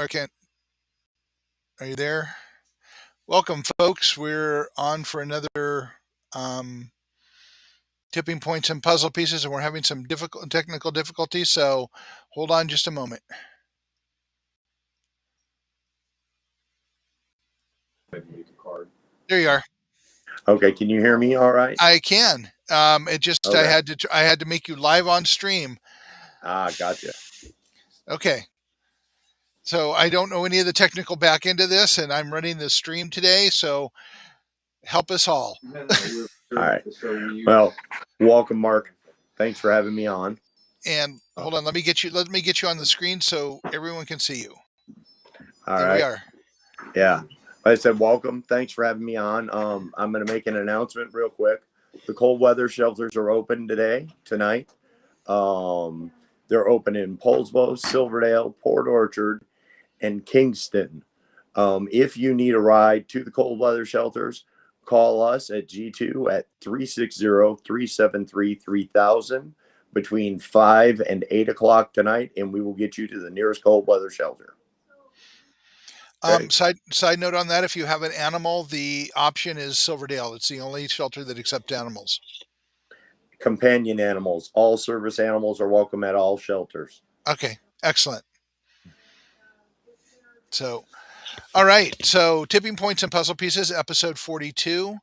Kent, are you there? Welcome, folks. We're on for another um, tipping points and puzzle pieces, and we're having some difficult technical difficulties. So, hold on just a moment. There you are. Okay, can you hear me all right? I can. It just Okay. I had to make you live on stream. Gotcha. Okay. So I don't know any of the technical back end of this, and I'm running the stream today. So help us all. All right. Well, welcome, Mark. Thanks for having me on. And hold on, let me get you on the screen so everyone can see you. All There right. we are. Yeah. Like I said, welcome. Thanks for having me on. I'm going to make an announcement real quick. The cold weather shelters are open tonight. They're open in Polsbo, Silverdale, Port Orchard, and Kingston. If you need a ride to the cold weather shelters, call us at G2 at 360-373-3000 between 5 and 8 o'clock tonight, and we will get you to the nearest cold weather shelter. Okay. Side note on that: if you have an animal, the option is Silverdale. It's the only shelter that accepts animals. Companion animals, all service animals are welcome at all shelters. Okay, excellent. So, all right. So, tipping points and puzzle pieces, episode 42.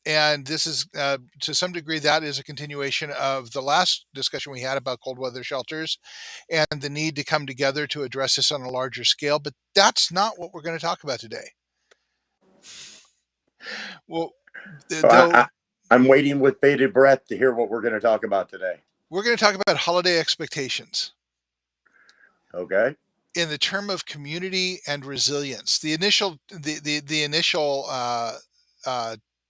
And this is to some degree that is a continuation of the last discussion we had about cold weather shelters and the need to come together to address this on a larger scale. But that's not what we're going to talk about today. Well, though I'm waiting with bated breath to hear what we're going to talk about today. We're going to talk about holiday expectations. Okay. In the term of community and resilience. The initial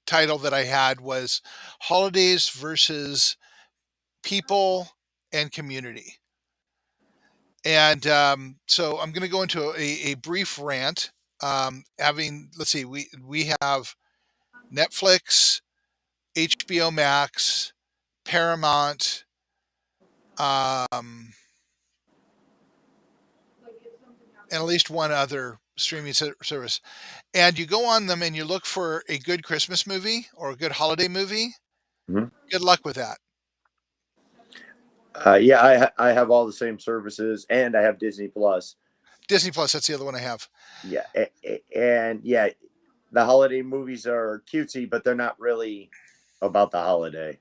title that I had was holidays versus people and community. And so I'm going to go into a brief rant. Let's see, we have Netflix, HBO Max, Paramount, and at least one other streaming service. And you go on them and you look for a good Christmas movie or a good holiday movie. Mm-hmm. Good luck with that. Yeah, I have all the same services, and I have Disney Plus. Disney Plus, that's the other one I have. Yeah, and yeah, the holiday movies are cutesy, but they're not really about the holiday,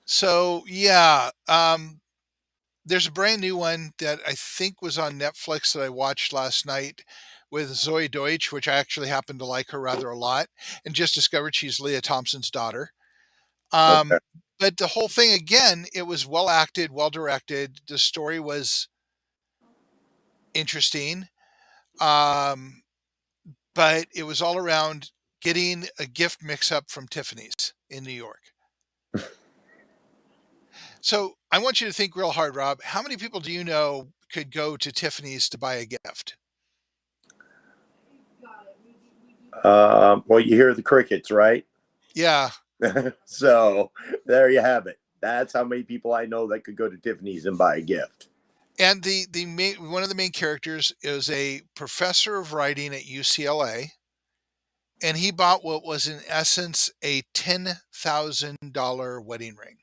So yeah, there's a brand new one that I think was on Netflix that I watched last night with Zoe Deutsch, which I actually happen to like her rather a lot, and just discovered she's Leah Thompson's daughter. Okay. But the whole thing, again, it was well acted, well directed. The story was interesting. But it was all around getting a gift mix up from Tiffany's in New York. So I want you to think real hard, Rob. How many people do you know could go to Tiffany's to buy a gift? Well, you hear the crickets, right? Yeah. So there you have it. That's how many people I know that could go to Tiffany's and buy a gift. And one of the main characters is a professor of writing at UCLA, and he bought what was in essence a $10,000 wedding ring.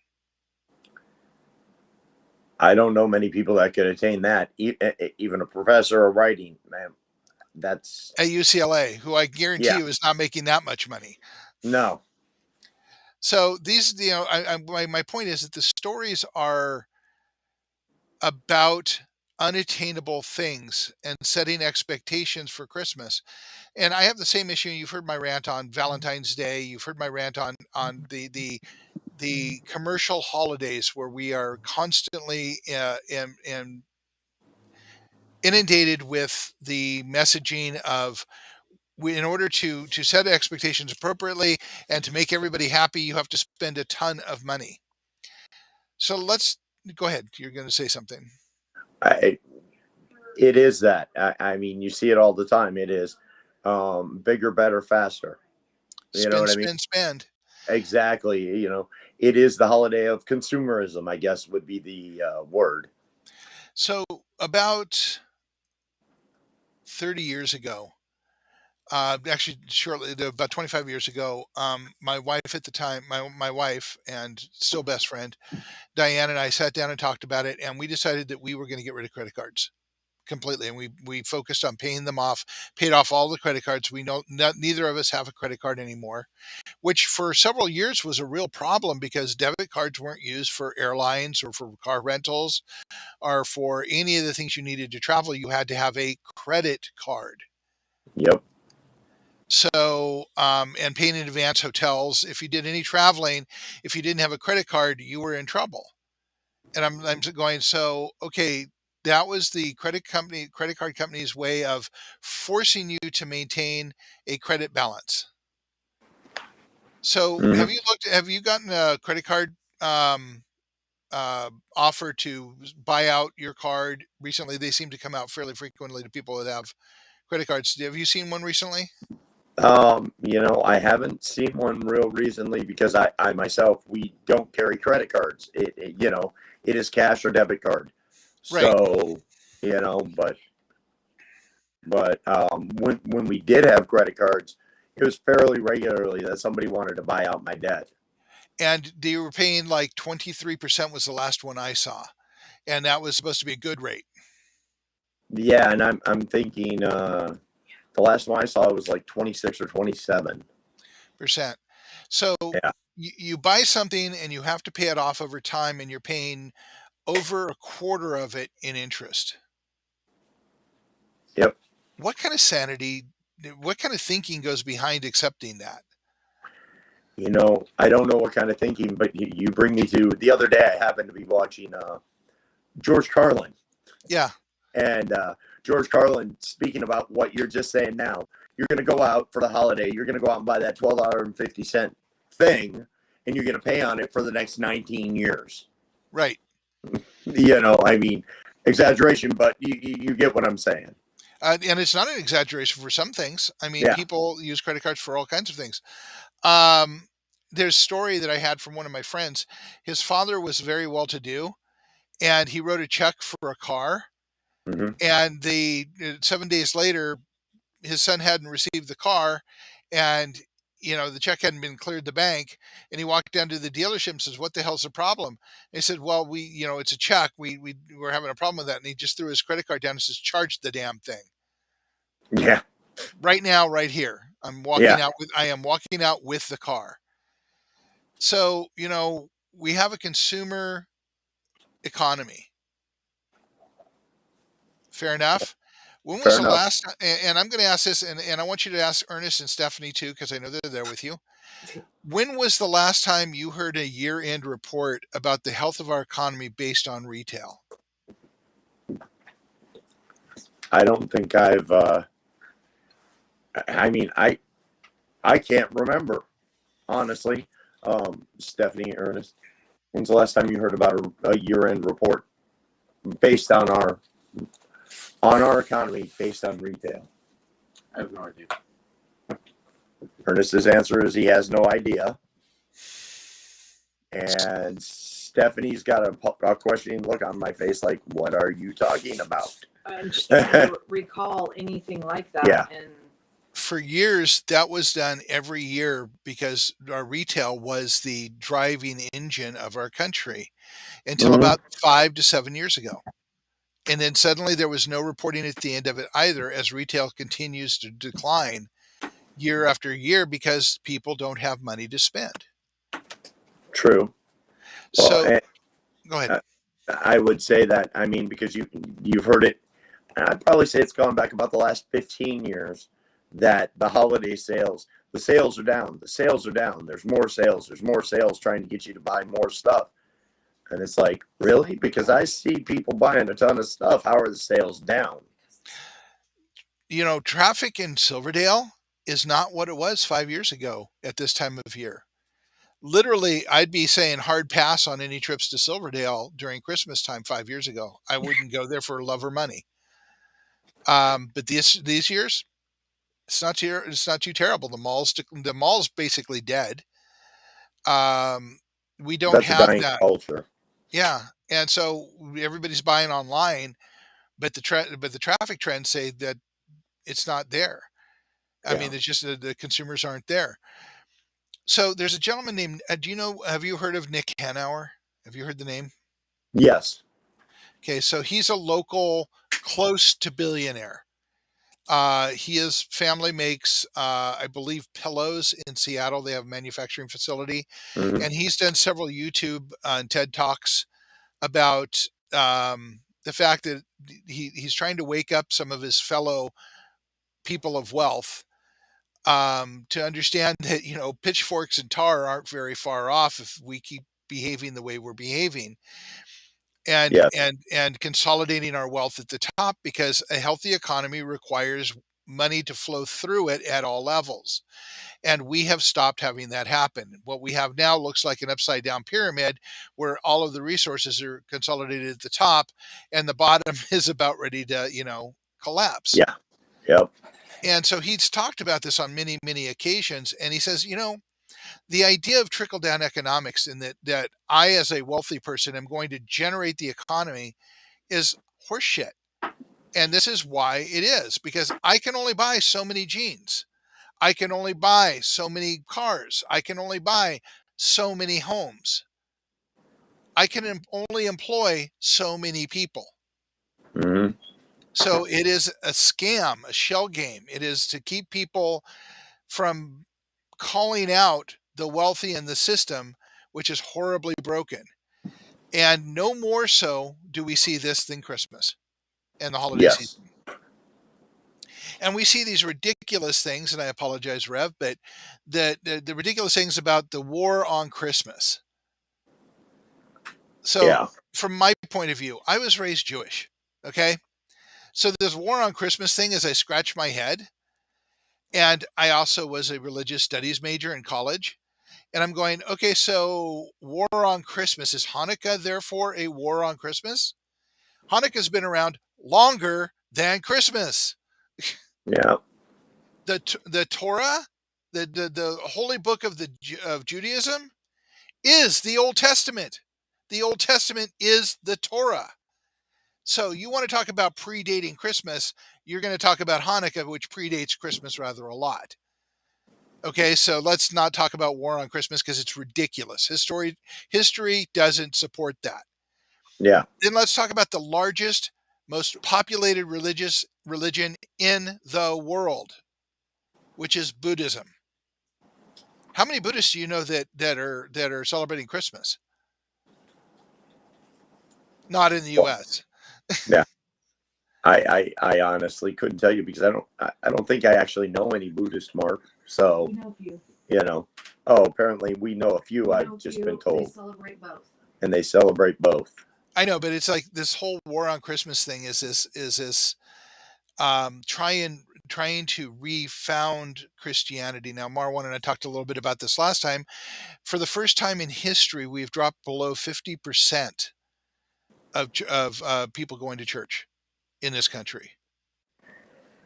I don't know many people that could attain that. Even a professor of writing, man. That's at UCLA, who I guarantee you is not making that much money. No. So these, my point is that the stories are about unattainable things and setting expectations for Christmas. And I have the same issue. You've heard my rant on Valentine's Day. You've heard my rant on the commercial holidays where we are constantly inundated with the messaging of in order to set expectations appropriately and to make everybody happy, you have to spend a ton of money. So let's go ahead. You're going to say something. It is that. I mean, you see it all the time. It is bigger, better, faster. You know what I mean? Spend. Exactly. It is the holiday of consumerism, I guess would be the word. So about 30 years ago, actually shortly about 25 years ago, my wife at the time, my wife and still best friend Diane and I sat down and talked about it, and we decided that we were going to get rid of credit cards completely, and we focused on paying them off, paid off all the credit cards. We know neither of us have a credit card anymore, which for several years was a real problem because debit cards weren't used for airlines or for car rentals or for any of the things you needed to travel. You had to have a credit card. Yep. So, and paying in advance hotels. If you did any traveling, if you didn't have a credit card, you were in trouble. And I'm going, so, okay, that was the credit card company's way of forcing you to maintain a credit balance. So Hmm. have you gotten a credit card um, offer to buy out your card recently? They seem to come out fairly frequently to people that have credit cards. Have you seen one recently? I haven't seen one real recently because I myself, we don't carry credit cards. It is cash or debit card. Right. So, when we did have credit cards, it was fairly regularly that somebody wanted to buy out my debt. And they were paying like 23% was the last one I saw. And that was supposed to be a good rate. Yeah, and I'm thinking the last one I saw was like 26 or 27. Percent. So Yeah. you buy something and you have to pay it off over time, and you're paying over a quarter of it in interest. Yep. What kind of sanity, what kind of thinking goes behind accepting that? I don't know what kind of thinking, but you bring me to the other day. I happened to be watching George Carlin, Yeah, and George Carlin speaking about what you're just saying now. You're going to go out for the holiday. You're going to go out and buy that $12.50 thing, and you're going to pay on it for the next 19 years. right. I mean, exaggeration, but you get what I'm saying. And it's not an exaggeration for some things. I mean, Yeah. people use credit cards for all kinds of things. Um, there's a story that I had from one of my friends. His father was very well to do, and he wrote a check for a car. Hmm. And 7 days later, his son hadn't received the car, and the check hadn't been cleared the bank. And he walked down to the dealership and says, "What the hell's the problem?" They said, "Well, it's a check. We were having a problem with that." And he just threw his credit card down and says, "Charge the damn thing Yeah. right now, right here. Yeah. I am walking out with the car." So we have a consumer economy. Fair enough. When was Fair the enough. last? And I'm going to ask this, and I want you to ask Ernest and Stephanie too, because I know they're there with you. When was the last time you heard a year-end report about the health of our economy based on retail? I don't think I've. I mean, I can't remember honestly. Stephanie, Ernest, when's the last time you heard about a year-end report based on our economy based on retail? I have no idea. Ernest's answer is he has no idea, and Stephanie's got a questioning look on my face, like, "What are you talking about?" I'm just trying to recall anything like that. Yeah. And For years, that was done every year because our retail was the driving engine of our country until Hmm. about 5 to 7 years ago. And then suddenly there was no reporting at the end of it either, as retail continues to decline year after year because people don't have money to spend. True. Well, So go ahead. uh, I would say that, I mean, because you've heard it. I'd probably say it's gone back about the last 15 years that the holiday sales, the sales are down. The sales are down. There's more sales. There's more sales trying to get you to buy more stuff. And it's like, really? Because I see people buying a ton of stuff. How are the sales down? Traffic in Silverdale is not what it was 5 years ago at this time of year. Literally, I'd be saying hard pass on any trips to Silverdale during Christmas time 5 years ago. I wouldn't go there for love or money. But these years, it's not too terrible. The mall's basically dead. Um, we don't That's a have dying that. culture. Yeah, and so everybody's buying online, but the traffic trends say that It's not there. I Yeah. mean, it's just the consumers aren't there. So there's a gentleman named, have you heard of Nick Hanauer? Have you heard the name? Yes. Okay, so he's a local close to billionaire. His family makes, I believe, pillows in Seattle. They have a manufacturing facility, Hmm. and he's done several YouTube and TED Talks about the fact that he's trying to wake up some of his fellow people of wealth to understand that pitchforks and tar aren't very far off if we keep behaving the way we're behaving, and Yes. and consolidating our wealth at the top, because a healthy economy requires money to flow through it at all levels, and we have stopped having that happen. What we have now looks like an upside down pyramid where all of the resources are consolidated at the top and the bottom is about ready to collapse. Yeah. Yep. And so he's talked about this on many, many occasions. And he says, the idea of trickle down economics, and that I, as a wealthy person, am going to generate the economy, is horseshit. And this is why it is, because I can only buy so many jeans. I can only buy so many cars. I can only buy so many homes. I can only employ so many people. Hmm. So it is a scam, a shell game. It is to keep people from calling out the wealthy in the system, which is horribly broken. And no more so do we see this than Christmas and the holiday Yes. season. And we see these ridiculous things, and I apologize, Rev, but the ridiculous things about the war on Christmas. So, Yeah. from my point of view, I was raised Jewish. Okay. So, this war on Christmas thing, as I scratch my head, and I also was a religious studies major in college. And I'm going, okay, so war on Christmas. Is Hanukkah therefore a war on Christmas? Hanukkah's been around longer than Christmas. Yeah. The Torah, the holy book of Judaism, is the Old Testament. The Old Testament is the Torah. So you want to talk about predating Christmas, you're going to talk about Hanukkah, which predates Christmas rather a lot. Okay, so let's not talk about war on Christmas because it's ridiculous. History doesn't support that. Yeah. Then let's talk about the largest, most populated religion in the world, which is Buddhism. How many Buddhists do you know that are celebrating Christmas? Not in the Well, U.S. yeah. I honestly couldn't tell you because I don't think I actually know any Buddhist, Mark. So We know a few. oh, apparently we know a few. We I've know a just few. been They told, celebrate both. and they celebrate both. I know, but it's like this whole war on Christmas thing is this trying to refound Christianity. Now, Marwan and I talked a little bit about this last time. For the first time in history, we've dropped below 50% of people going to church in this country.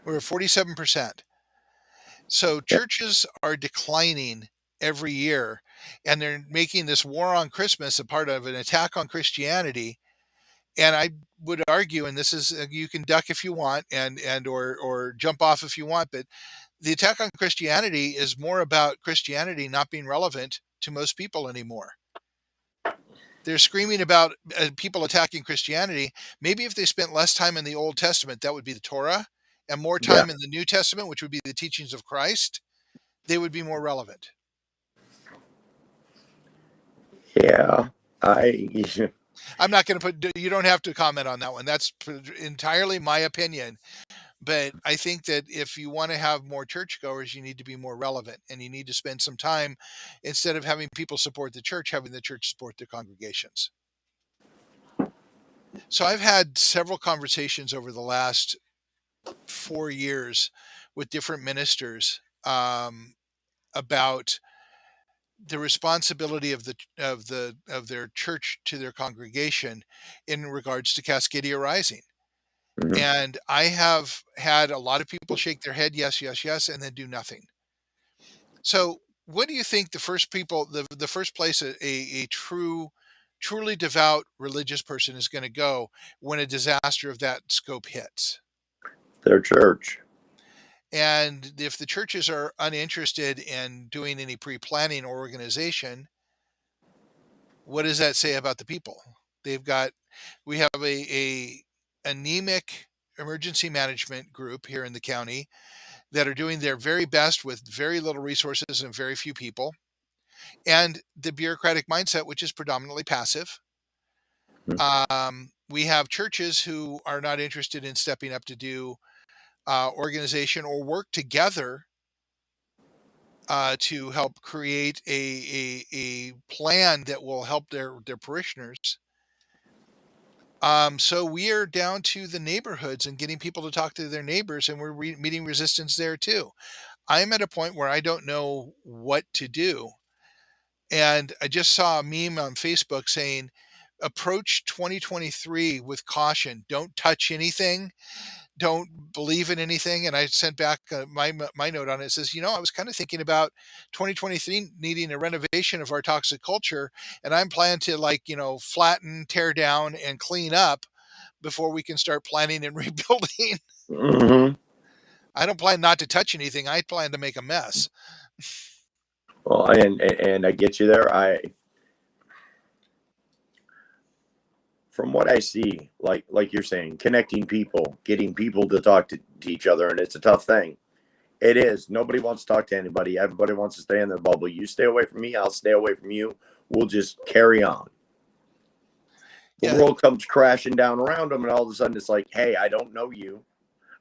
We're at 47%. So Yeah. churches are declining every year, and they're making this war on Christmas a part of an attack on Christianity. And I would argue, and this is you can duck if you want, and or jump off if you want, but the attack on Christianity is more about Christianity not being relevant to most people anymore. They're screaming about people attacking Christianity. Maybe if they spent less time in the Old Testament, that would be the Torah, and more Yeah. time in the New Testament, which would be the teachings of Christ, they would be more relevant. Yeah. I I'm not going to you don't have to comment on that one. That's entirely my opinion. But I think that if you want to have more churchgoers, you need to be more relevant, and you need to spend some time, instead of having people support the church, having the church support their congregations. So I've had several conversations over the last 4 years with different ministers about the responsibility of their church to their congregation in regards to Cascadia Rising. Mhm. And I have had a lot of people shake their head, yes, yes, yes, and then do nothing. So, what do you think the first place a truly devout religious person is going to go when a disaster of that scope hits? Their church. And if the churches are uninterested in doing any pre-planning or organization, what does that say about the people? They've got we have a anemic emergency management group here in the county that are doing their very best with very little resources and very few people, and the bureaucratic mindset, which is predominantly passive. We have churches who are not interested in stepping up to do organization or work together to help create a plan that will help their parishioners. So we are down to the neighborhoods and getting people to talk to their neighbors, and we're meeting resistance there too. I'm at a point where I don't know what to do. And I just saw a meme on Facebook saying, approach 2023 with caution. Don't touch anything. Don't believe in anything. And I sent back my note on it. It says, I was kind of thinking about 2023 needing a renovation of our toxic culture. And I'm planning to flatten, tear down, and clean up before we can start planning and rebuilding. Mm-hmm. I don't plan not to touch anything. I plan to make a mess. Well, and I get you there. From what I see, like you're saying, connecting people, getting people to talk to each other, and it's a tough thing. It is. Nobody wants to talk to anybody. Everybody wants to stay in their bubble. You stay away from me, I'll stay away from you. We'll just carry on. The Yeah. world comes crashing down around them, and all of a sudden it's like, hey, I don't know you.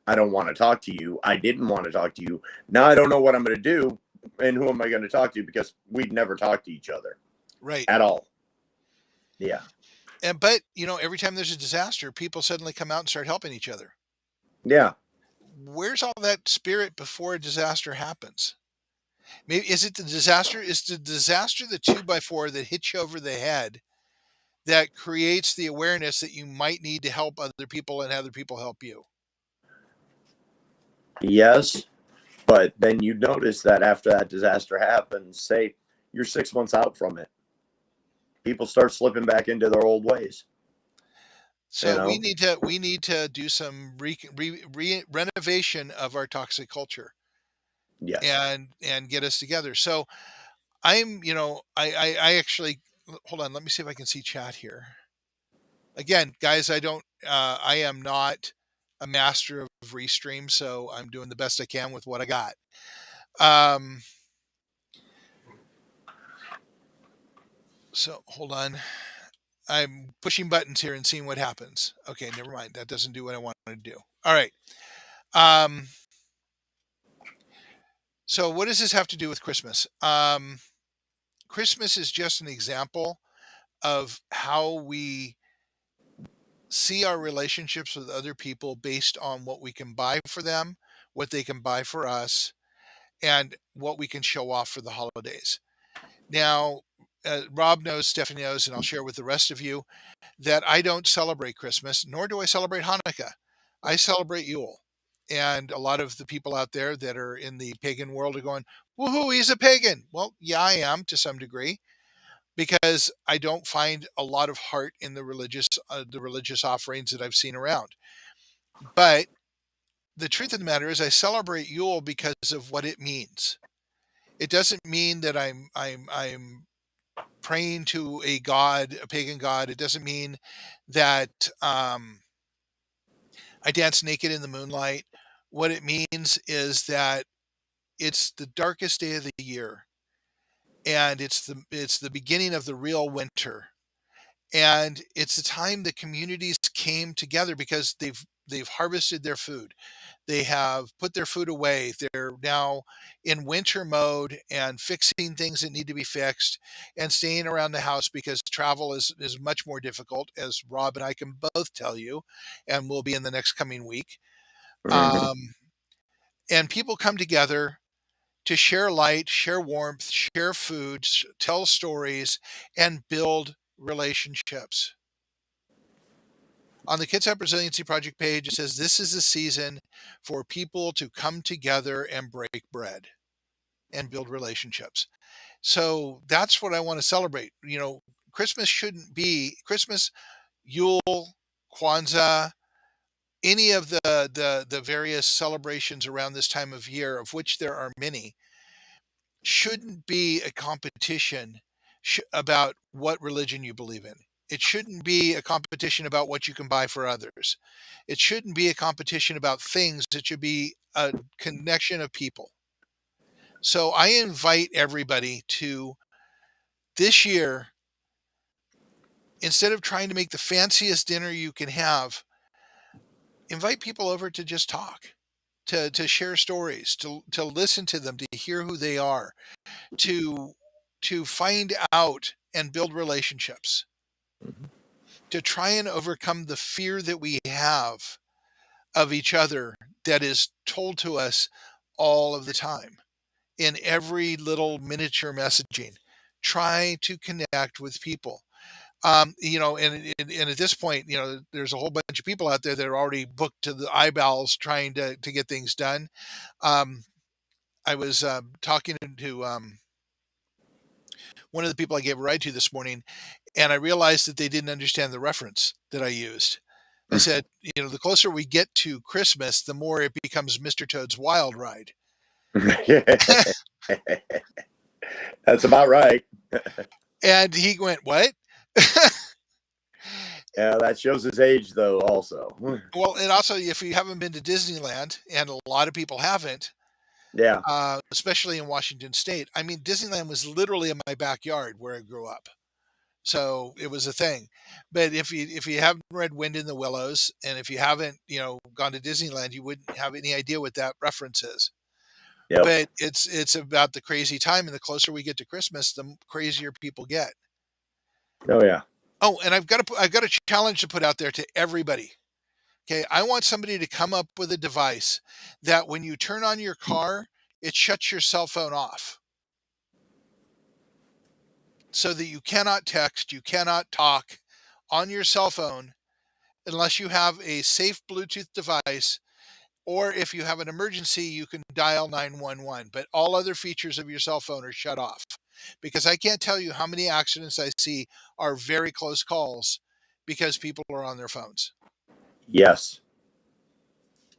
I don't want to talk to you. I didn't want to talk to you. Now I don't know what I'm going to do, and who am I going to talk to, because we'd never talk to each other. Right. At all. Yeah. But every time there's a disaster, people suddenly come out and start helping each other. Yeah. Where's all that spirit before a disaster happens? Maybe is it the disaster? Is the disaster the 2x4 that hits you over the head that creates the awareness that you might need to help other people and other people help you? Yes. But then you notice that after that disaster happens, say you're 6 months out from it, people start slipping back into their old ways. So we need to do some renovation of our toxic culture. Yes. And get us together. So I actually, hold on. Let me see if I can see chat here. Again, guys, I am not a master of Restream, so I'm doing the best I can with what I got. So hold on. I'm pushing buttons here and seeing what happens. Okay, never mind. That doesn't do what I wanted to do. All right. So what does this have to do with Christmas? Christmas is just an example of how we see our relationships with other people based on what we can buy for them, what they can buy for us, and what we can show off for the holidays. Now, Rob knows, Stephanie knows, and I'll share with the rest of you that I don't celebrate Christmas, nor do I celebrate Hanukkah. I celebrate Yule. And a lot of the people out there that are in the pagan world are going, woohoo, he's a pagan. Well, yeah, I am to some degree, because I don't find a lot of heart in the religious offerings that I've seen around. But the truth of the matter is, I celebrate Yule because of what it means. It doesn't mean that I'm praying to a god, a pagan god. It doesn't mean that I dance naked in the moonlight. What it means is that it's the darkest day of the year, and it's the beginning of the real winter. And it's the time that communities came together because they've harvested their food. They have put their food away. They're now in winter mode and fixing things that need to be fixed and staying around the house because travel is much more difficult, as Rob and I can both tell you, and will be in the next coming week. Mm-hmm. Um, and people come together to share light, share warmth, share food, tell stories, and build relationships. On the Kids Up Resiliency Project page, it says this is a season for people to come together and break bread and build relationships. So that's what I want to celebrate. Christmas shouldn't be Christmas, Yule, Kwanzaa, any of the various celebrations around this time of year, of which there are many, shouldn't be a competition about what religion you believe in. It shouldn't be a competition about what you can buy for others. It shouldn't be a competition about things. It should be a connection of people. So I invite everybody to this year, instead of trying to make the fanciest dinner you can have, invite people over to just talk, to share stories, to listen to them, to hear who they are, to find out and build relationships, to try and overcome the fear that we have of each other that is told to us all of the time in every little miniature messaging. Try to connect with people. And at this point, there's a whole bunch of people out there that are already booked to the eyeballs trying to get things done. Um, I was talking to one of the people I gave a ride to this morning, and I realized that they didn't understand the reference that I used. I said, the closer we get to Christmas, the more it becomes Mr. Toad's Wild Ride. That's about right. And he went, "What?" Yeah, that shows his age, though. Also, Well, and also, if you haven't been to Disneyland, and a lot of people haven't, yeah, especially in Washington State, I mean, Disneyland was literally in my backyard where I grew up. So it was a thing. But if you haven't read Wind in the Willows, and if you haven't, gone to Disneyland, you wouldn't have any idea what that reference is. yep, But it's about the crazy time, and the closer we get to Christmas, the crazier people get. oh yeah, Oh, and I've got a challenge to put out there to everybody. Okay, I want somebody to come up with a device that when you turn on your car, it shuts your cell phone off, so that you cannot text, you cannot talk on your cell phone unless you have a safe Bluetooth device, or if you have an emergency, you can dial 911. But all other features of your cell phone are shut off, because I can't tell you how many accidents I see are very close calls because people are on their phones. yes.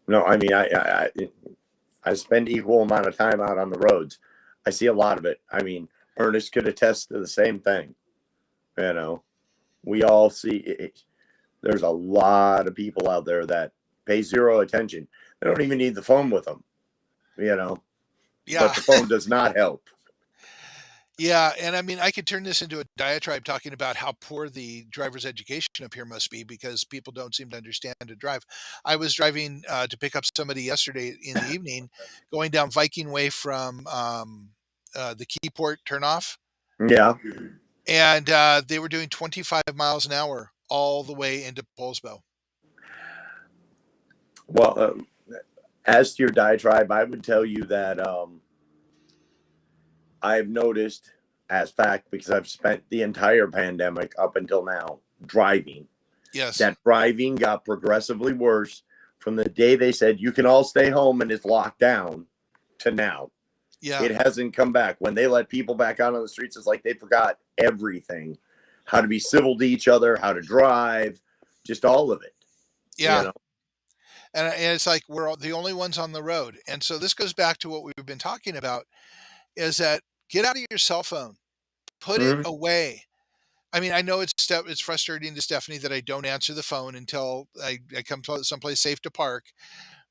No, I mean, I spend equal amount of time out on the roads. I see a lot of it. I mean, Ernest could attest to the same thing. You know, we all see it. There's a lot of people out there that pay zero attention. They don't even need the phone with them, you know, Yeah. but the phone does not help. Yeah, and I mean, I could turn this into a diatribe talking about how poor the driver's education up here must be because people don't seem to understand to drive. I was driving to pick up somebody yesterday in the evening, going down Viking Way from the Keyport turnoff, Yeah. and they were doing 25 miles an hour all the way into Polsbo. Well, as to your diatribe, I would tell you that I've noticed as fact, because I've spent the entire pandemic up until now driving, Yes. that driving got progressively worse from the day they said you can all stay home and it's locked down to now. Yeah. It hasn't come back. When they let people back out on the streets, it's like they forgot everything, how to be civil to each other, how to drive, just all of it. Yeah. You know? And it's like we're the only ones on the road. And so this goes back to what we've been talking about, is that get out of your cell phone, put it Mhm. away. I mean, I know it's frustrating to Stephanie that I don't answer the phone until I come to someplace safe to park.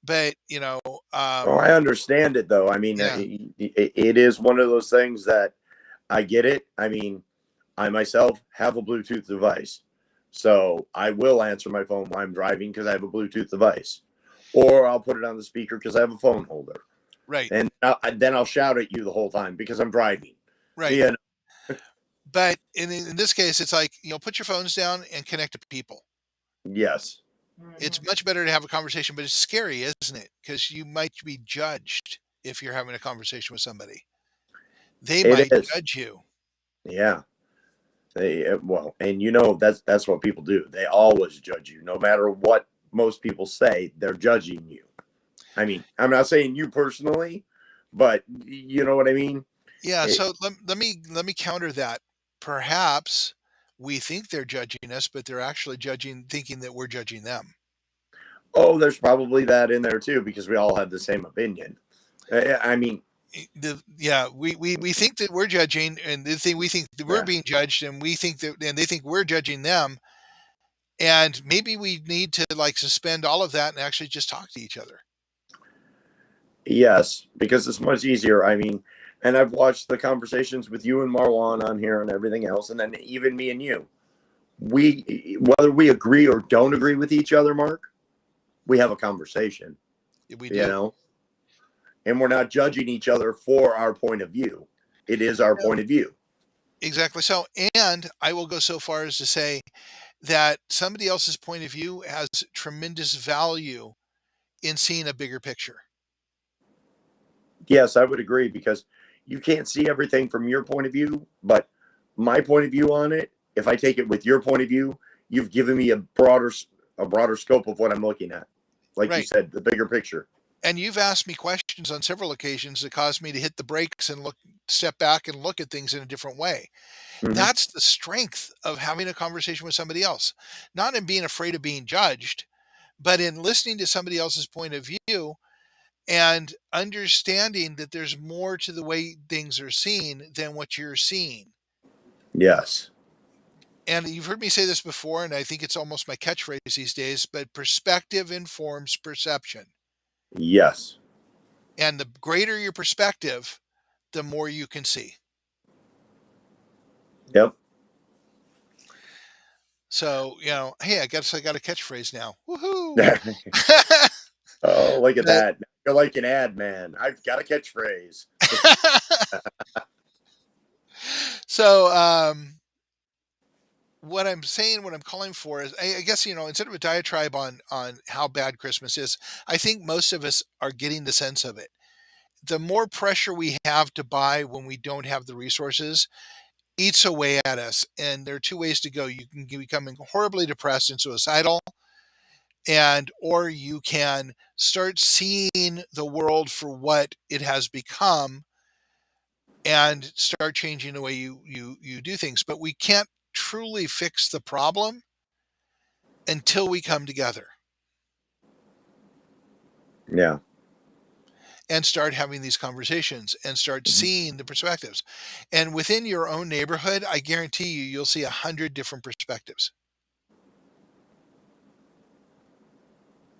But Oh, I understand it though. I mean, yeah, it is one of those things that I get it. I mean, I myself have a Bluetooth device, so I will answer my phone while I'm driving because I have a Bluetooth device, or I'll put it on the speaker because I have a phone holder, right, and then I'll shout at you the whole time because I'm driving. right. You know? But in this case, it's like put your phones down and connect to people. Yes, It's much better to have a conversation, but it's scary, isn't it? Because you might be judged if you're having a conversation with somebody. They it might is. judge you. Yeah. Well, and that's what people do. They always judge you, no matter what most people say. They're judging you. I mean, I'm not saying you personally, but you know what I mean. Yeah. It, So let me counter that. Perhaps we think they're judging us, but they're actually thinking that we're judging them. Oh, there's probably that in there too because we all have the same opinion. I mean, Yeah, we think that we're judging, and we think that we're yeah. being judged, and we think that, and they think we're judging them, and maybe we need to like suspend all of that and actually just talk to each other. Yes, because it's much easier. I mean, and I've watched the conversations with you and Marwan on here and everything else, and then even me and you. We, whether we agree or don't agree with each other, Mark, we have a conversation, We you do. know, and we're not judging each other for our point of view. It is our point of view. Exactly so. And I will go so far as to say that somebody else's point of view has tremendous value in seeing a bigger picture. Yes, I would agree because you can't see everything from your point of view, but my point of view on it, if I take it with your point of view, you've given me a broader scope of what I'm looking at. Like you Right. said, the bigger picture. And you've asked me questions on several occasions that caused me to hit the brakes and look, step back and look at things in a different way. Hmm. That's the strength of having a conversation with somebody else, not in being afraid of being judged, but in listening to somebody else's point of view and understanding that there's more to the way things are seen than what you're seeing. Yes. And you've heard me say this before, and I think it's almost my catchphrase these days, but perspective informs perception. Yes. And the greater your perspective, the more you can see. Yep. So, hey, I guess I got a catchphrase now. Woohoo! Oh, look at But that. You're like an ad man. I've got a catchphrase. so, what I'm saying, what I'm calling for is, I guess, instead of a diatribe on how bad Christmas is, I think most of us are getting the sense of it. The more pressure we have to buy when we don't have the resources eats away at us. And there are two ways to go. You can become horribly depressed and suicidal, and or you can start seeing the world for what it has become and start changing the way you do things. But we can't truly fix the problem until we come together Yeah. and start having these conversations and start seeing the perspectives. And within your own neighborhood, I guarantee you'll see 100 different perspectives.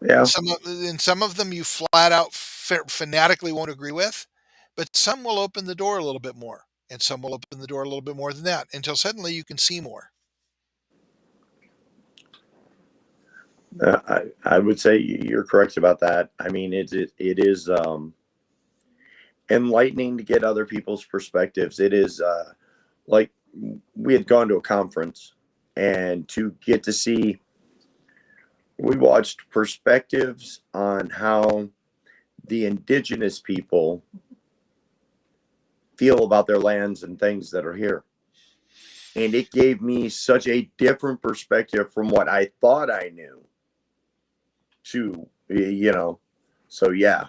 Yeah. Some of them you flat out fanatically won't agree with, but some will open the door a little bit more, and some will open the door a little bit more than that until suddenly you can see more. I would say you're correct about that. I mean, it is enlightening to get other people's perspectives. It is like we had gone to a conference and to get to see, we watched perspectives on how the indigenous people feel about their lands and things that are here. And it gave me such a different perspective from what I thought I knew to, so yeah,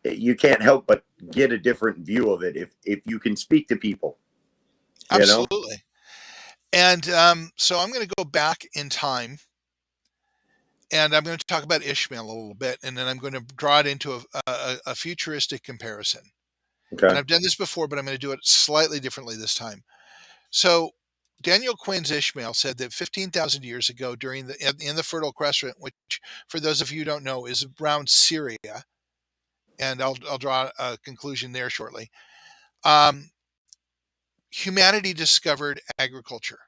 you can't help but get a different view of it if you can speak to people, you know? Absolutely. And so I'm going to go back in time, and I'm going to talk about Ishmael a little bit, and then I'm going to draw it into a futuristic comparison. And Okay. I've done this before, but I'm going to do it slightly differently this time. So Daniel Quinn's Ishmael said that 15,000 years ago, in the Fertile Crescent, which for those of you who don't know is around Syria, and I'll draw a conclusion there shortly. Humanity discovered agriculture.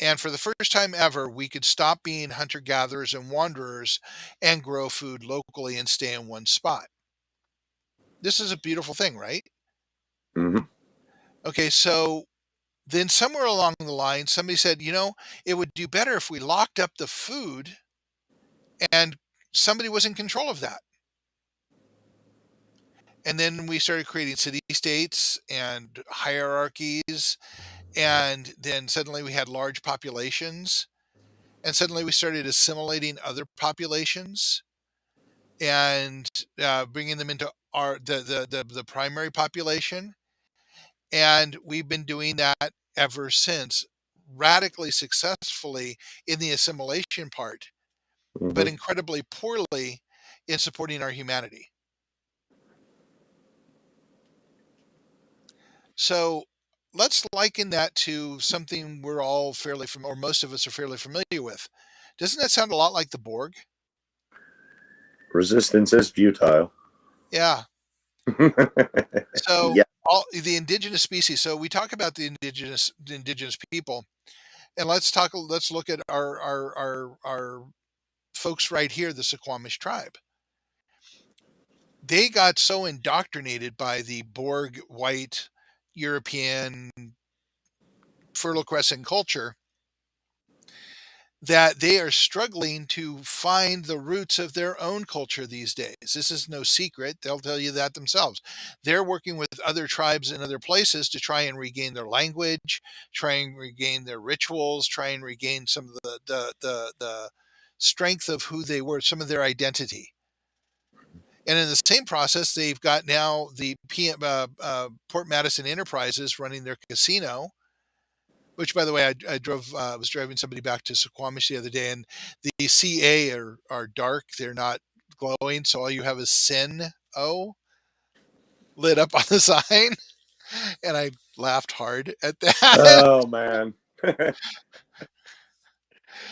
And for the first time ever, we could stop being hunter gatherers and wanderers and grow food locally and stay in one spot. This is a beautiful thing, right? Hmm. Okay, so then somewhere along the line, somebody said, it would do better if we locked up the food and somebody was in control of that. And then we started creating city states and hierarchies. And then suddenly we had large populations. And suddenly we started assimilating other populations and bringing them into the primary population. And we've been doing that ever since. radically successfully in the assimilation part, but Hmm. incredibly poorly in supporting our humanity. So let's liken that to something we're all fairly familiar, or most of us are fairly familiar with. Doesn't that sound a lot like the Borg? Resistance is futile. Yeah. So Yeah. all the indigenous species. So we talk about the indigenous people, and let's look at our folks right here, the Suquamish tribe. They got so indoctrinated by the Borg white European Fertile Crescent culture that they are struggling to find the roots of their own culture these days. This is no secret. They'll tell you that themselves. They're working with other tribes in other places to try and regain their language, try and regain their rituals, try and regain some of the strength of who they were, some of their identity. And in the same process, they've got now the Port Madison Enterprises running their casino, which, by the way, I drove. Was driving somebody back to Suquamish the other day, and the CA are dark. They're not glowing, so all you have is Sin O lit up on the sign, and I laughed hard at that. Oh man.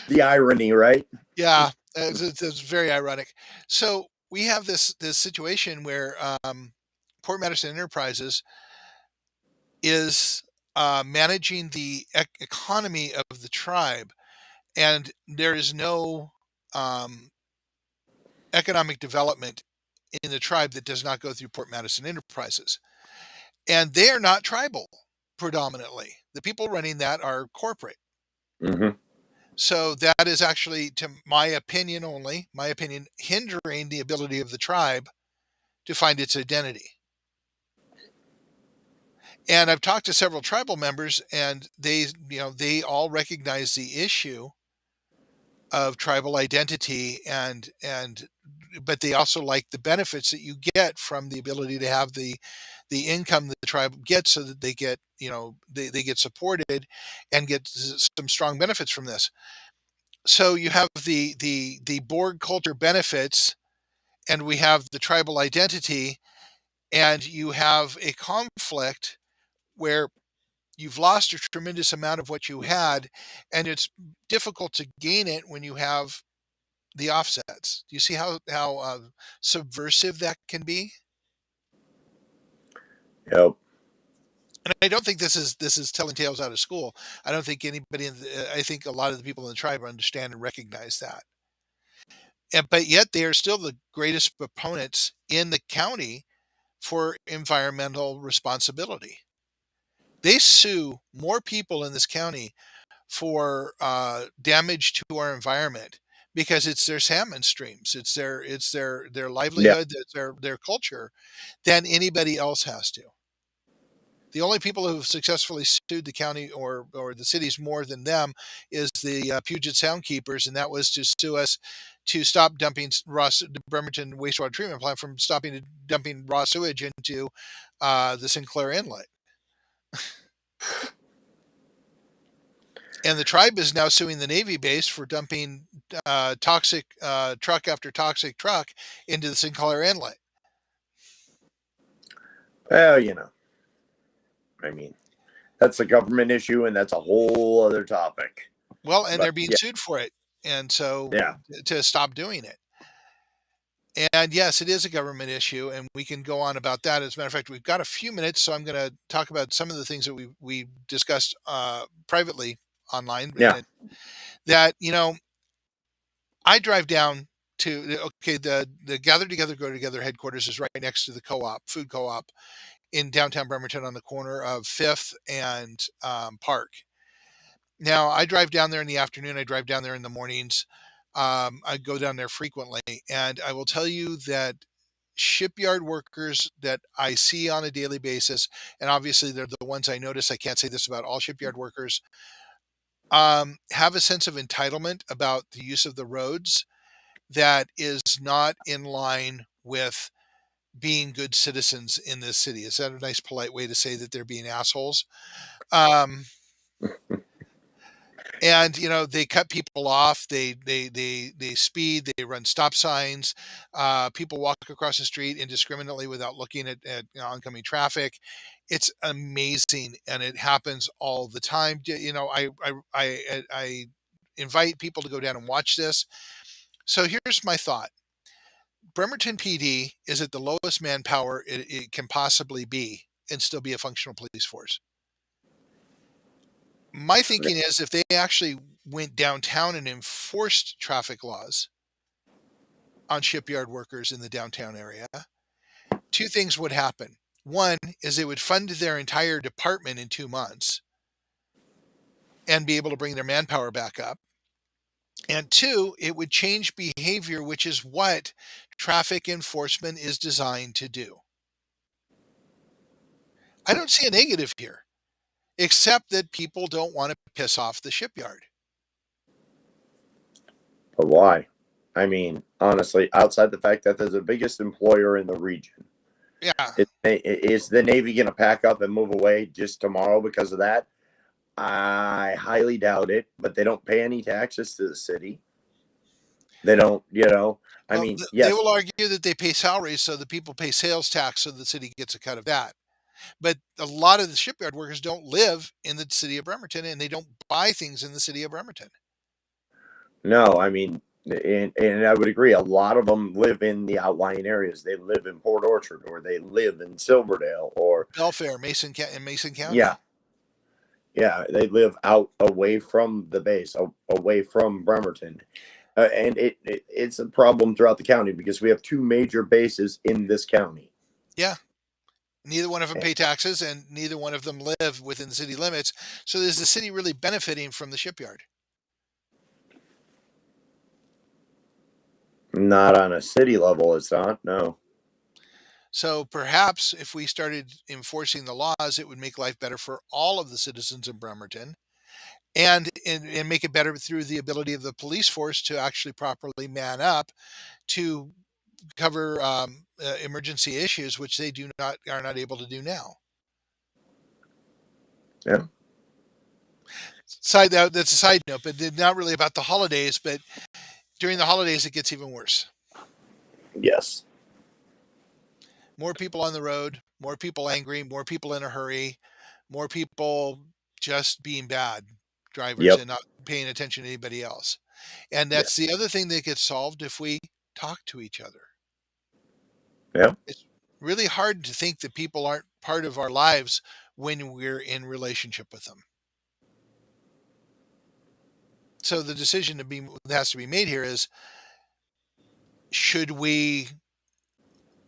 The irony, right? Yeah, it's very ironic. So we have this situation where Port Madison Enterprises is managing the economy of the tribe, and there is no um, economic development in the tribe that does not go through Port Madison Enterprises. And they are not tribal predominantly. The people running that are corporate. Hmm. So that is actually, to my opinion only, my opinion, hindering the ability of the tribe to find its identity. And I've talked to several tribal members, and they all recognize the issue of tribal identity, and but they also like the benefits that you get from the ability to have the income that the tribe gets, so that they get, they get supported and get some strong benefits from this. So you have the Borg culture benefits, and we have the tribal identity, and you have a conflict where you've lost a tremendous amount of what you had, and it's difficult to gain it when you have the offsets. Do you see how subversive that can be? Yep. And I don't think this is telling tales out of school. I don't think anybody. I think a lot of the people in the tribe understand and recognize that. But yet they are still the greatest proponents in the county for environmental responsibility. They sue more people in this county for damage to our environment because it's their salmon streams, it's their Yeah. livelihood, it's their culture, than anybody else has to. The only people who have successfully sued the county or the cities more than them is the Puget Sound keepers, and that was to sue us to stop dumping the Bremerton wastewater treatment plant from stopping dumping raw sewage into the Sinclair Inlet. And the tribe is now suing the Navy base for dumping toxic truck after toxic truck into the Sinclair Inlet. Well, I mean, that's a government issue, and that's a whole other topic. Well, and But they're being yeah, sued for it, and so yeah, to stop doing it. And yes, it is a government issue, and we can go on about that. As a matter of fact, we've got a few minutes, so I'm going to talk about some of the things that we discussed privately online, yeah. and that I drive down to okay, the Gather Together Go Together headquarters is right next to the co-op, food co-op in downtown Bremerton on the corner of Fifth and Park. Now I drive down there in the afternoon. I drive down there in the mornings. I go down there frequently, and I will tell you that shipyard workers that I see on a daily basis, and obviously they're the ones I notice. I can't say this about all shipyard workers. Have a sense of entitlement about the use of the roads that is not in line with being good citizens in this city. Is that a nice, polite way to say that they're being assholes? Um, And they cut people off, they speed, they run stop signs, people walk across the street indiscriminately without looking at oncoming traffic. It's amazing, and it happens all the time. I invite people to go down and watch this. So here's my thought: Bremerton PD is at the lowest manpower it can possibly be and still be a functional police force. My thinking is, if they actually went downtown and enforced traffic laws on shipyard workers in the downtown area, two things would happen. One is it would fund their entire department in 2 months and be able to bring their manpower back up. And two, it would change behavior, which is what traffic enforcement is designed to do. I don't see a negative here, except that people don't want to piss off the shipyard. But why? I mean, honestly, outside the fact that they're the biggest employer in the region, Yeah. is the Navy going to pack up and move away just tomorrow because of that? I highly doubt it, but they don't pay any taxes to the city. They don't, I Well, mean, they yes, will argue that they pay salaries so the people pay sales tax so the city gets a cut of that. But a lot of the shipyard workers don't live in the city of Bremerton, and they don't buy things in the city of Bremerton. no, I mean, and I would agree. A lot of them live in the outlying areas. They live in Port Orchard, or they live in Silverdale, or Belfair, in Mason yeah, County. yeah, they live out away from the base, away from Bremerton. And it's a problem throughout the county because we have two major bases in this county. Yeah. Neither one of them Eh, pay taxes, and neither one of them live within the city limits. So is the city really benefiting from the shipyard? Not on a city level, it's not. No. So perhaps if we started enforcing the laws, it would make life better for all of the citizens in Bremerton, and make it better through the ability of the police force to actually properly man up to cover emergency issues, which they are not able to do now. Yeah. That's a side note, but not really about the holidays. But during the holidays, it gets even worse. Yes. More people on the road, more people angry, more people in a hurry, more people just being bad drivers Yep. and not paying attention to anybody else. And Yeah. that's the other thing that gets solved if we talk to each other. Yeah. It's really hard to think that people aren't part of our lives when we're in relationship with them. So the decision that has to be made here is, should we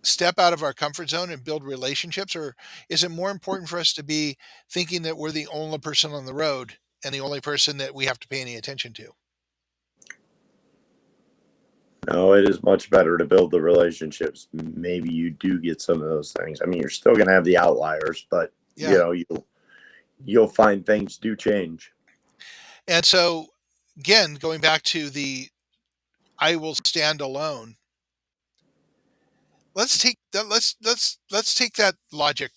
step out of our comfort zone and build relationships, or is it more important for us to be thinking that we're the only person on the road and the only person that we have to pay any attention to? No, it is much better to build the relationships. Maybe you do get some of those things. I mean, you're still going to have the outliers, but Yeah. you'll find things do change. And so, again, going back to the I will stand alone. Let's take that. Let's take that logic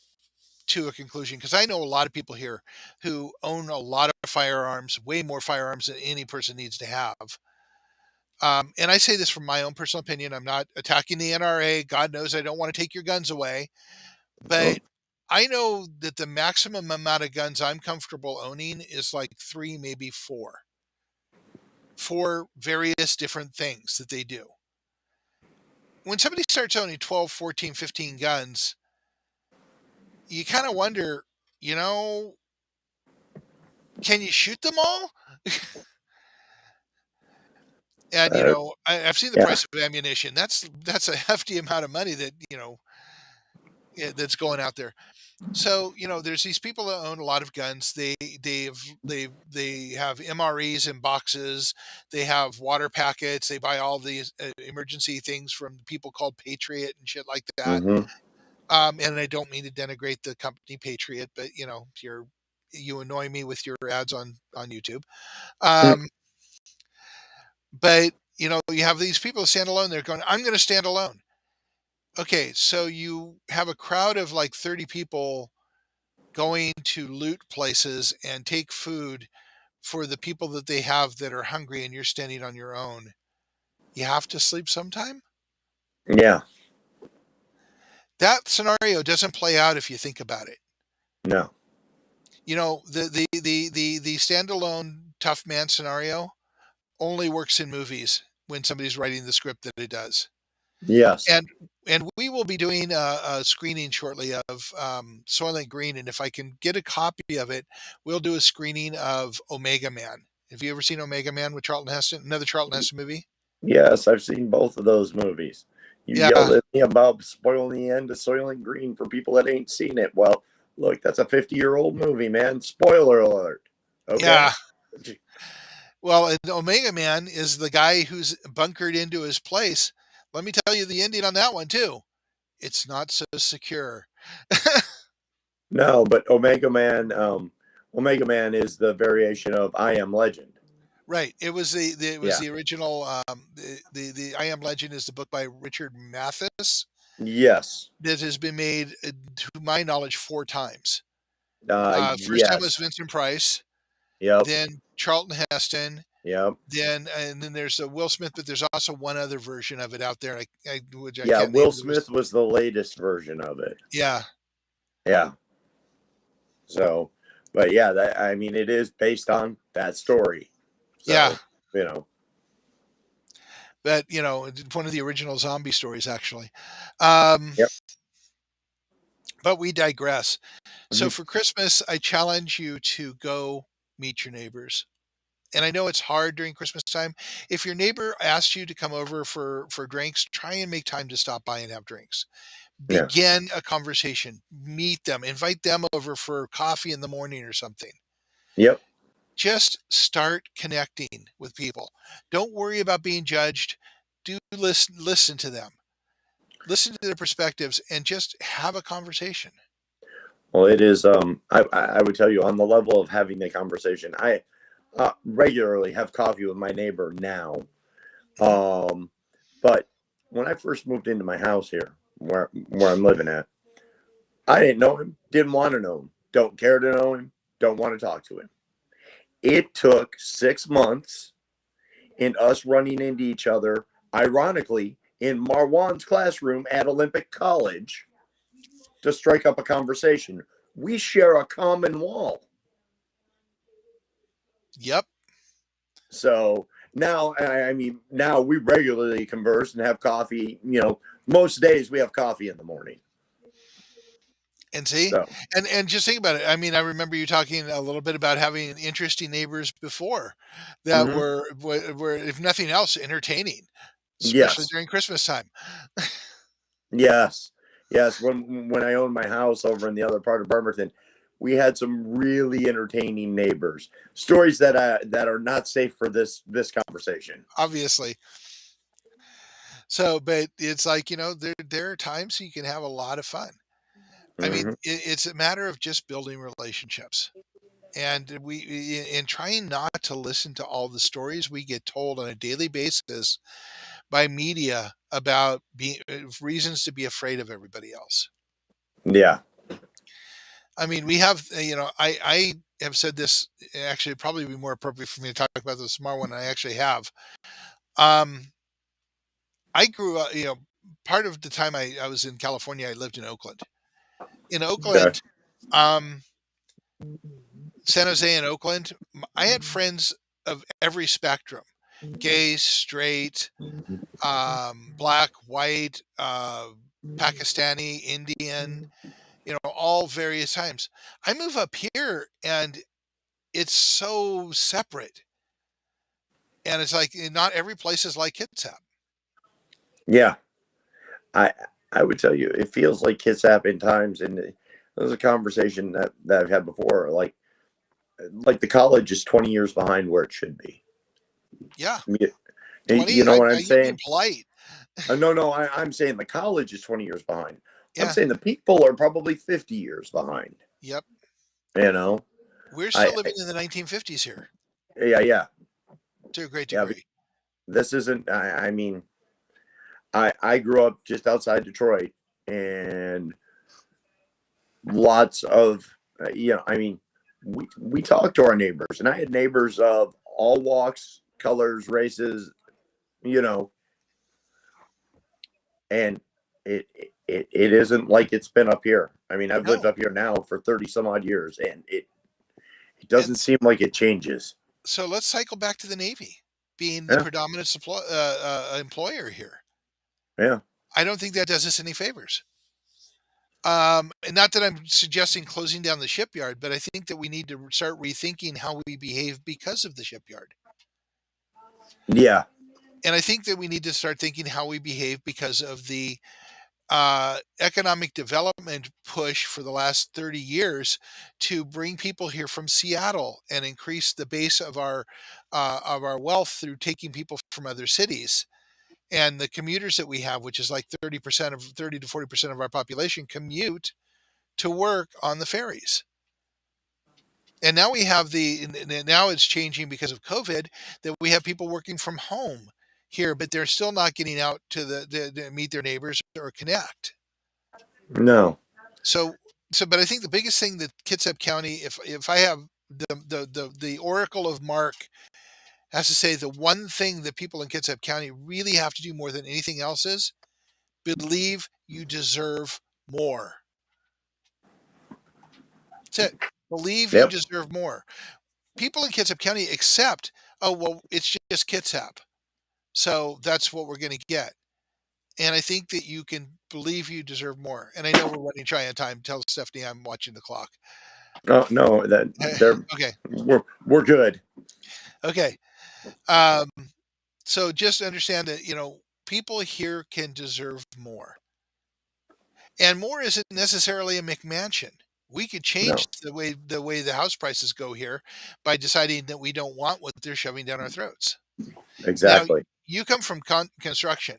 to a conclusion, because I know a lot of people here who own a lot of firearms, way more firearms than any person needs to have. And I say this from my own personal opinion. I'm not attacking the NRA. God knows I don't want to take your guns away. Oh, But I know that the maximum amount of guns I'm comfortable owning is like three, maybe four, for various different things that they do. When somebody starts owning 12, 14, 15 guns, you kind of wonder, you know, can you shoot them all? And uh, I've seen the yeah. price of ammunition. That's a hefty amount of money that that's going out there. So there's these people that own a lot of guns. They have MREs in boxes. They have water packets. They buy all these emergency things from people called Patriot and shit like that. Mm-hmm. And I don't mean to denigrate the company Patriot, but you annoy me with your ads on YouTube. Um, but you have these people that stand alone. They're going, I'm going to stand alone. Okay, so you have a crowd of like 30 people going to loot places and take food for the people that they have that are hungry and you're standing on your own. You have to sleep sometime. Yeah. That scenario doesn't play out if you think about it. No. You know, the standalone tough man scenario only works in movies when somebody's writing the script that it does. Yes. And we will be doing a screening shortly of Soylent Green, and if I can get a copy of it, we'll do a screening of Omega Man. Have you ever seen Omega Man with Charlton Heston? Another Charlton Heston movie? Yes, I've seen both of those movies. You Yeah, yelled at me about spoiling the end of Soylent Green for people that ain't seen it. Well, look, that's a 50-year-old movie, man. Spoiler alert. Okay? yeah. Well, and Omega Man is the guy who's bunkered into his place. Let me tell you the ending on that one too. It's not so secure. No, but Omega Man is the variation of I Am Legend. Right. It was Yeah. the original. The I Am Legend is the book by Richard Mathis Yes. that has been made, to my knowledge, 4 times. First time was Yes. Vincent Price, Yep. then Charlton Heston, Yep. then there's a Will Smith, but there's also one other version of it out there. Which I Yeah, can't name. Will But it was Smith was the latest version of it. yeah, Yeah. So, but yeah, that I mean, it is based on that story. yeah. So, you know, That it's one of the original zombie stories actually. Um, yep. but we digress. So Mhm. for Christmas, I challenge you to go meet your neighbors. And I know it's hard during Christmas time. If your neighbor asks you to come over for drinks, try and make time to stop by and have drinks. Yeah. Begin a conversation, meet them, invite them over for coffee in the morning or something. Yep. Just start connecting with people. Don't worry about being judged. Do listen to them. Listen to their perspectives and just have a conversation. Well, it is. I would tell you on the level of having the conversation. I regularly have coffee with my neighbor now. Mhm. But when I first moved into my house here, where I'm living at, I didn't know him. Didn't want to know him. Don't care to know him. Don't want to talk to him. It took 6 months in us running into each other, ironically, in Marwan's classroom at Olympic College to strike up a conversation. We share a common wall. Yep. So now, I mean, now we regularly converse and have coffee. Most days we have coffee in the morning. And see, So, and just think about it. I mean, I remember you talking a little bit about having interesting neighbors before that mhm. were if nothing else entertaining, especially Yes, during Christmas time. yes, yes. When I owned my house over in the other part of Bremerton, we had some really entertaining neighbors. Stories that are not safe for this conversation. Obviously. So, but it's like there are times you can have a lot of fun. I mean, Hmm. it's a matter of just building relationships. And and trying not to listen to all the stories we get told on a daily basis by media about being reasons to be afraid of everybody else. Yeah. I mean, we have, I have said this. Actually, it'd probably be more appropriate for me to talk about the smart one. I actually have. Um, I grew up, part of the time I was in California, I lived in Oakland. In Okay. Oakland, um, San Jose and Oakland, I had friends of every spectrum: gay, straight, black, white, Pakistani, Indian, all various times. I move up here and it's so separate. And it's like not every place is like Kitsap. Yeah. I I would tell you it feels like Kitsap in times, and there's a conversation that I've had before. Like the college is 20 years behind where it should be. Yeah. You, 20, you know what I'm you're being saying? polite. No, no, I'm saying the college is 20 years behind. I'm Yeah. saying the people are probably 50 years behind. Yep. You know, We're still I living in the 1950s here yeah, yeah, to a great yeah. degree. This isn't. I mean, I grew up just outside Detroit, and lots of I mean, we talk to our neighbors, and I had neighbors of all walks, colors, races, you know, and it isn't like it's been up here. I mean, I've lived No. up here now for 30 some odd years, and it And doesn't seem like it changes. so let's cycle back to the Navy being the Yeah, predominant employer here. yeah, I don't think that does us any favors. And not that I'm suggesting closing down the shipyard, but I think that we need to start rethinking how we behave because of the shipyard. yeah. And I think that we need to start thinking how we behave because of the economic development push for the last 30 years to bring people here from Seattle and increase the base of our wealth through taking people from other cities. And the commuters that we have, which is like 30 to 40% of our population, commute to work on the ferries. And now we have now it's changing because of COVID that we have people working from home here, but they're still not getting out to to meet their neighbors or connect. No, But I think the biggest thing that Kitsap County, if I have the Oracle of Mark has to say the one thing that people in Kitsap County really have to do more than anything else is believe you deserve more. That's it. Believe you yep. deserve more. People in Kitsap County accept, oh well, it's just Kitsap, so that's what we're going to get. And I think that you can believe you deserve more. And I know we're running shy on time. Tell Stephanie I'm watching the clock. No, no, that they're Okay. we're good. Okay. Um, so just understand that, people here can deserve more. And more isn't necessarily a McMansion. We could change No, the way the house prices go here by deciding that we don't want what they're shoving down our throats. Now, exactly. you come from construction.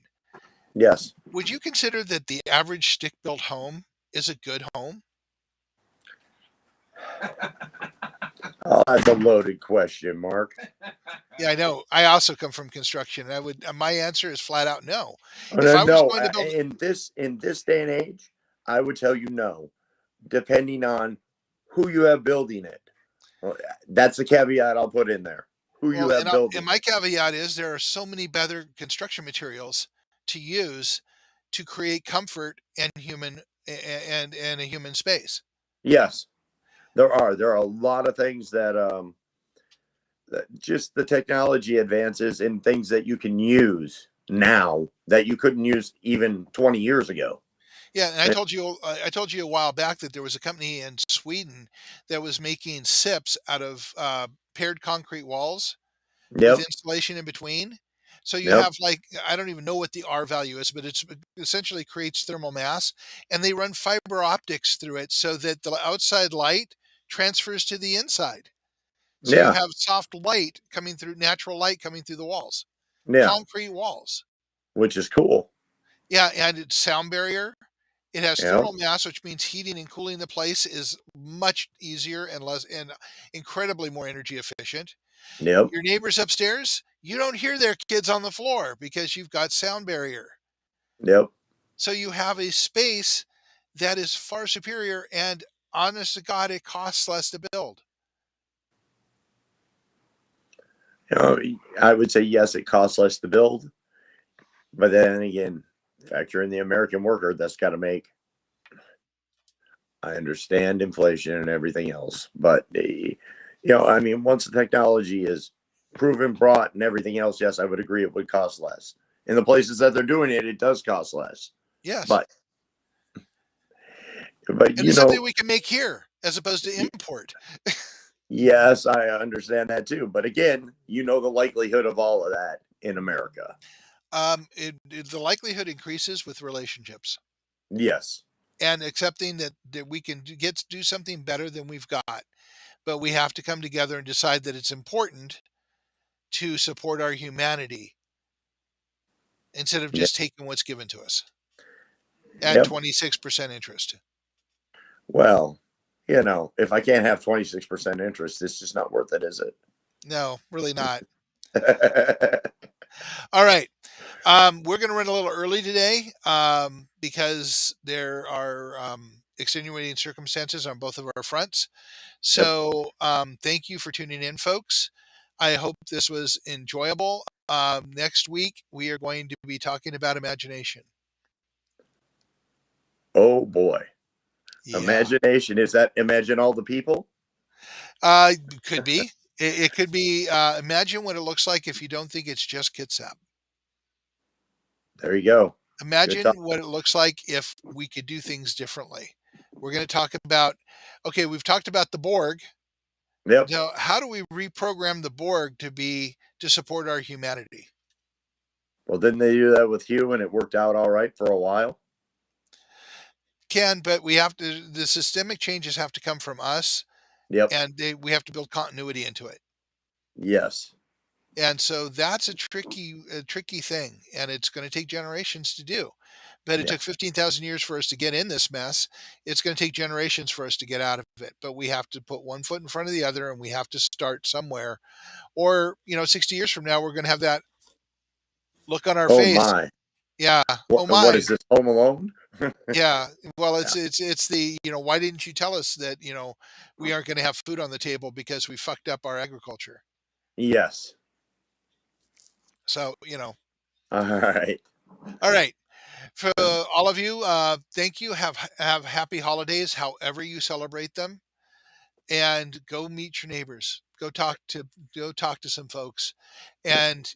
Yes. Would you consider that the average stick-built home is a good home? Oh, that's a loaded question, Mark. Yeah, I know. I also come from construction. My answer is flat out no. Oh, If no, I was no. going to build, In this day and age, I would tell you no, depending on who you have building it. Well, that's the caveat I'll put in there. Who you well, have and building my it. caveat is there are so many better construction materials to use to create comfort and and a human space. Yes, there are a lot of things that just the technology advances in things that you can use now that you couldn't use even 20 years ago. Yeah, and Eh, I told you a while back that there was a company in Sweden that was making SIPs out of paired concrete walls with Yep, insulation in between. So you yep, have like I don't even know what the R value is, but it's essentially creates thermal mass, and they run fiber optics through it so that the outside light transfers to the inside. So you yeah, have soft light coming through, natural light coming through the walls, yeah, concrete walls. which is cool. Yeah, and it's sound barrier. It has Yep, thermal mass, which means heating and cooling the place is much easier and less and incredibly more energy efficient. yep, Your neighbors upstairs, you don't hear their kids on the floor because you've got sound barrier. yep. So you have a space that is far superior and honest to God, it costs less to build. You know, I would say yes, it costs less to build, but then again, factor in the American worker that's got to make. I understand inflation and everything else, but I mean, once the technology is proven, brought, and everything else, yes, I would agree it would cost less. In the places that they're doing it, it does cost less. Yes. But but And it's something we can make here as opposed to import. yes, I understand that too. But again, the likelihood of all of that in America. The likelihood increases with relationships Yes. and accepting that we can do something better than we've got. But we have to come together and decide that it's important to support our humanity instead of Yeah. just taking what's given to us at Yep. 26% interest. Well, if I can't have 26% interest, it's just not worth it, is No, really not. it? All right. We're going to run a little early today because there are extenuating circumstances on both of our fronts. So thank you for tuning in, folks. I hope this was enjoyable. Next week, we are going to be talking about imagination. Oh boy. Yeah. Imagination. Is that imagine all the people? Could be. It could be. Imagine what it looks like if you don't think it's just Kitsap. There you go. Good Imagine talk. what it looks like if we could do things differently. We're going to talk about, okay, we've talked about the Borg. Yep. Now, how do we reprogram the Borg to support our humanity? Well, didn't they do that with Hugh and it worked out all right for a while? But the systemic changes have to come from us, Yep. and we have to build continuity into it. Yes. And so that's a tricky thing, and it's going to take generations to do. But it Yeah. took 15,000 years for us to get in this mess. It's going to take generations for us to get out of it. But we have to put one foot in front of the other, and we have to start somewhere. Or 60 years from now, we're going to have that look on our Oh face. my. Yeah. Oh What my. is this? Home Alone? Yeah. Well, Yeah. it's the why didn't you tell us that we aren't going to have food on the table because we fucked up our agriculture? Yes. So All right. all right. For all of you, thank you. Have happy holidays, however you celebrate them, and go meet your neighbors. Go talk to some folks, and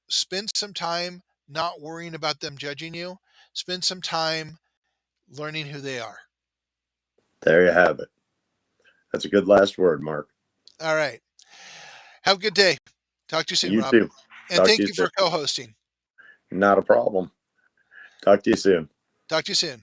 spend some time not worrying about them judging you. Spend some time learning who they are. There you have it. That's a good last word, Mark. All right. Have a good day. Talk to you soon, You Rob. too. And Talk to thank you you soon. for co-hosting. Not a problem. Talk to you soon. Talk to you soon.